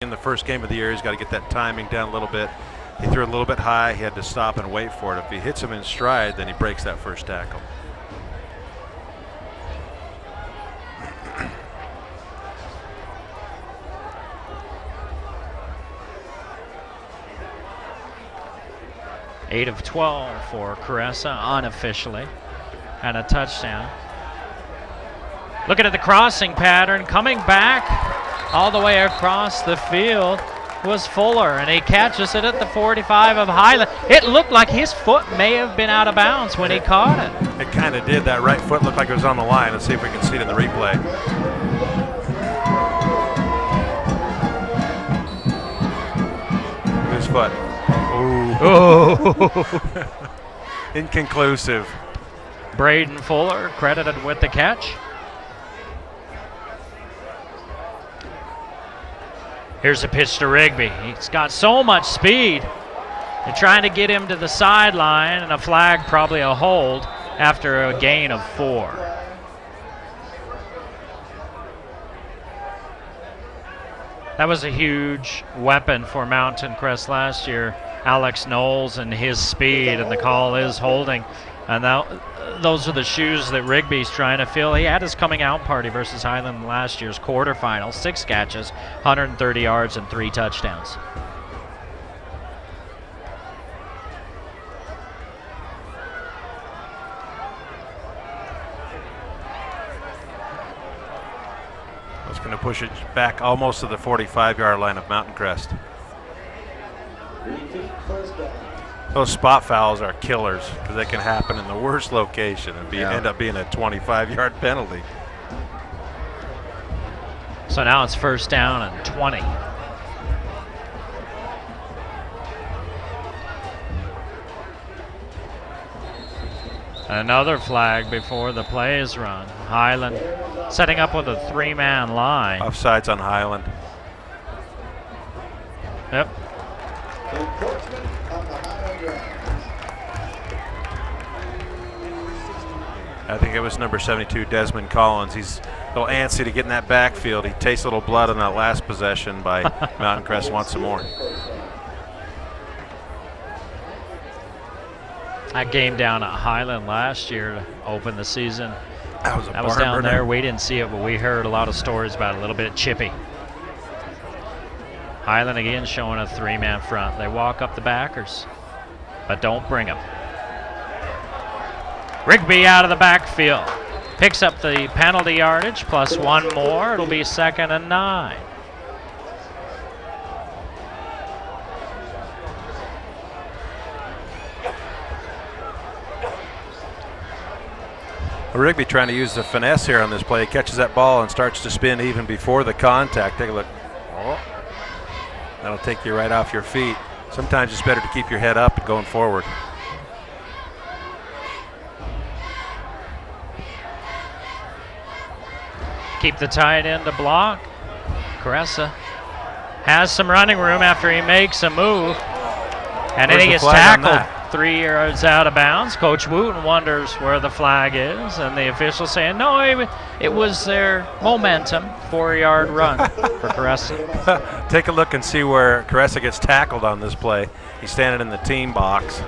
in the first game of the year. He's got to get that timing down a little bit. He threw a little bit high. He had to stop and wait for it. If he hits him in stride, then he breaks that first tackle. Eight of 12 for Caressa unofficially, and a touchdown. Looking at the crossing pattern, coming back all the way across the field was Fuller, and he catches it at the 45 of Highland. It looked like his foot may have been out of bounds when he caught it. It kind of did. That right foot looked like it was on the line. Let's see if we can see it in the replay. His foot. Ooh. Oh. Inconclusive. Braden Fuller credited with the catch. Here's a pitch to Rigby. He's got so much speed. They're trying to get him to the sideline, and a flag, probably a hold, after a gain of 4. That was a huge weapon for Mountain Crest last year. Alex Knowles and his speed, and the call is holding. And now those are the shoes that Rigby's trying to fill. He had his coming out party versus Highland last year's quarterfinal. 6 catches, 130 yards, and 3 touchdowns. It's going to push it back almost to the 45-yard line of Mountain Crest. Those spot fouls are killers because they can happen in the worst location and end up being a 25-yard penalty. So now it's first down and 20. Another flag before the play is run. Highland setting up with a 3-man line. Offsides on Highland. Yep. I think it was number 72, Desmond Collins. He's a little antsy to get in that backfield. He tastes a little blood on that last possession by Mountain Crest. Wants some more. That game down at Highland last year to open the season. That was down there. We didn't see it, but we heard a lot of stories about it. A little bit chippy. Highland again showing a 3-man front. They walk up the backers, but don't bring them. Rigby out of the backfield. Picks up the penalty yardage plus 1 more. It'll be 2nd and 9. Rigby trying to use the finesse here on this play. He catches that ball and starts to spin even before the contact. Take a look. Oh. That'll take you right off your feet. Sometimes it's better to keep your head up and going forward. Keep the tight end to block. Caressa has some running room after he makes a move. And then he gets tackled 3 yards out of bounds. Coach Wooten wonders where the flag is, and the official saying, no, it was their momentum, 4-yard run for Caressa. Take a look and see where Caressa gets tackled on this play. He's standing in the team box.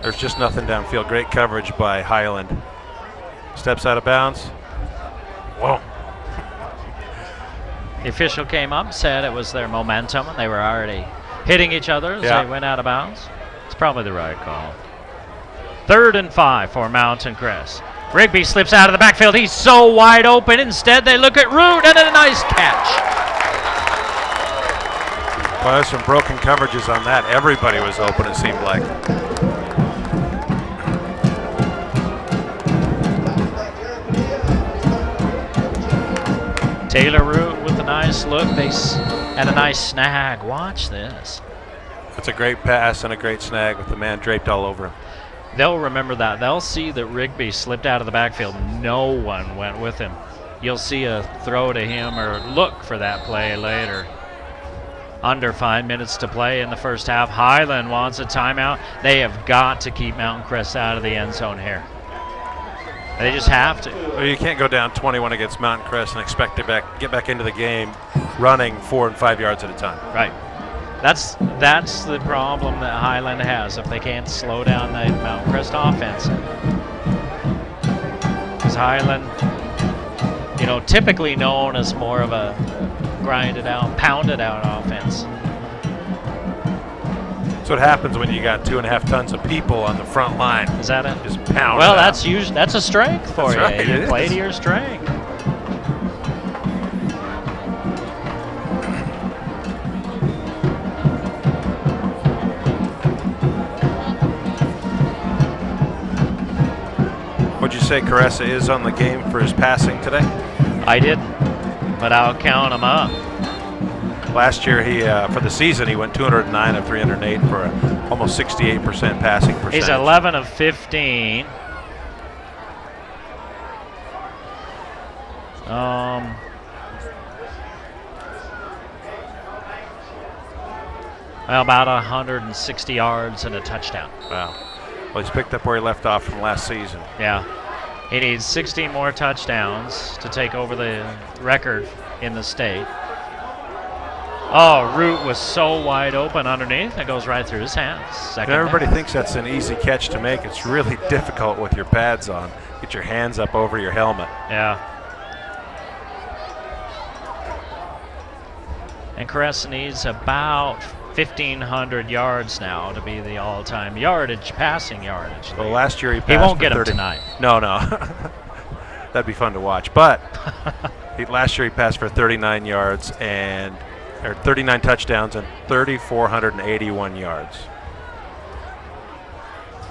There's just nothing downfield. Great coverage by Highland. Steps out of bounds. Whoa. The official came up, said it was their momentum, and they were already hitting each other as they went out of bounds. It's probably the right call. 3rd and 5 for Mountain Crest. Rigby slips out of the backfield. He's so wide open. Instead, they look at Root, and a nice catch. Well, there's some broken coverages on that. Everybody was open, it seemed like. Taylor Root with a nice look. They had a nice snag. Watch this. That's a great pass and a great snag with the man draped all over him. They'll remember that. They'll see that Rigby slipped out of the backfield. No one went with him. You'll see a throw to him or look for that play later. Under 5 minutes to play in the first half. Highland wants a timeout. They have got to keep Mountain Crest out of the end zone here. They just have to. Well, you can't go down 21 against Mountain Crest and expect to get back into the game running 4 and 5 yards at a time. Right. That's the problem that Highland has if they can't slow down the Mountain Crest offense. Because Highland, typically known as more of a grinded out, pounded out offense. That's what happens when you got 2.5 tons of people on the front line. Is that it? Just pound. Well, that's a strength for you. Right, You play to your strength. Would you say Caressa is on the game for his passing today? I didn't, but I'll count him up. Last year, for the season, he went 209 of 308 for almost 68% passing percentage. He's 11 of 15. About 160 yards and a touchdown. Wow. Well, he's picked up where he left off from last season. Yeah. He needs 16 more touchdowns to take over the record in the state. Oh, Root was so wide open underneath. It goes right through his hands. Everybody thinks that's an easy catch to make. It's really difficult with your pads on. Get your hands up over your helmet. Yeah. And Caressa needs about 1,500 yards now to be the all-time passing yardage. Well, last year he passed. He won't get 30. him tonight. No. That'd be fun to watch. But last year he passed for 39 yards and 39 touchdowns and 3,481 yards.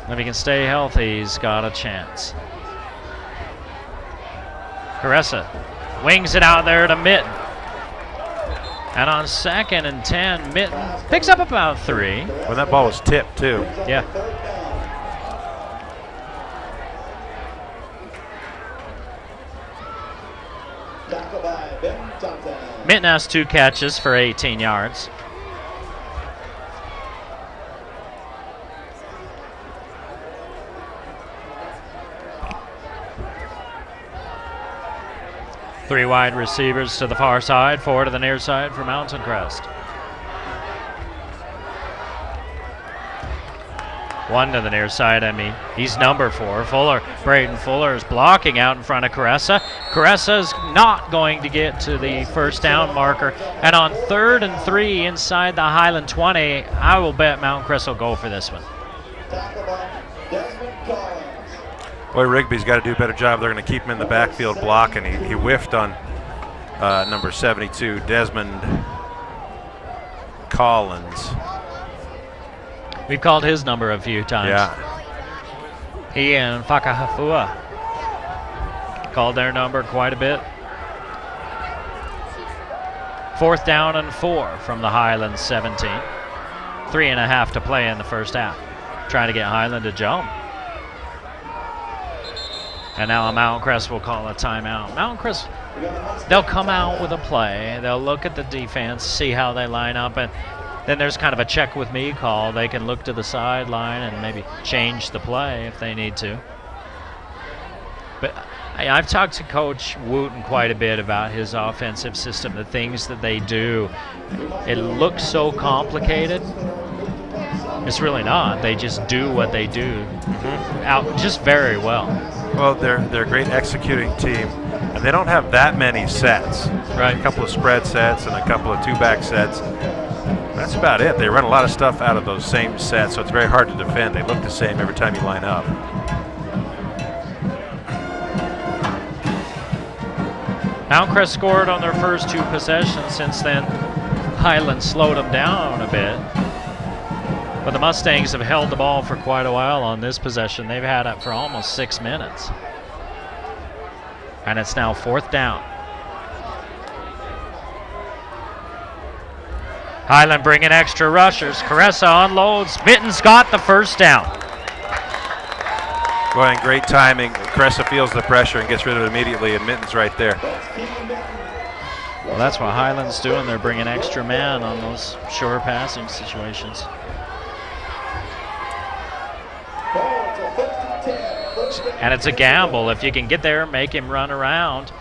If he can stay healthy, he's got a chance. Caressa wings it out there to Mitten. And on 2nd and 10, Mitten picks up about 3. When that ball was tipped, too. Yeah. Mitten has 2 catches for 18 yards. Three wide receivers to the far side, 4 to the near side for Mountain Crest. 1 to the near side, he's number 4. Braden Fuller is blocking out in front of Caressa. Caressa's not going to get to the first down marker. And on 3rd and 3 inside the Highland 20, I will bet Mountain Crest will go for this one. Boy, Rigby's got to do a better job. They're going to keep him in the backfield blocking. He whiffed on number 72, Desmond Collins. We've called his number a few times. Yeah. He and Fakahafua called their number quite a bit. 4th down and 4 from the Highland 17. 3.5 to play in the first half. Trying to get Highland to jump. And now Mountain Crest will call a timeout. Mountain Crest, they'll come out with a play. They'll look at the defense, see how they line up, and then there's kind of a check with me call. They can look to the sideline and maybe change the play if they need to. But I've talked to Coach Wooten quite a bit about his offensive system, the things that they do. It looks so complicated. It's really not. They just do what they do out just very well. Well, they're a great executing team, and they don't have that many sets. Right. A couple of spread sets and a couple of 2-back sets. That's about it. They run a lot of stuff out of those same sets, so it's very hard to defend. They look the same every time you line up. Mountain Crest scored on their first 2 possessions. Since then, Highland slowed them down a bit. But the Mustangs have held the ball for quite a while on this possession. They've had it for almost 6 minutes. And it's now 4th down. Highland bringing extra rushers. Caressa unloads. Mitten's got the first down. Going great timing. Caressa feels the pressure and gets rid of it immediately, and Mitten's right there. Well, that's what Highland's doing. They're bringing extra man on those short passing situations. And it's a gamble. If you can get there, make him run around.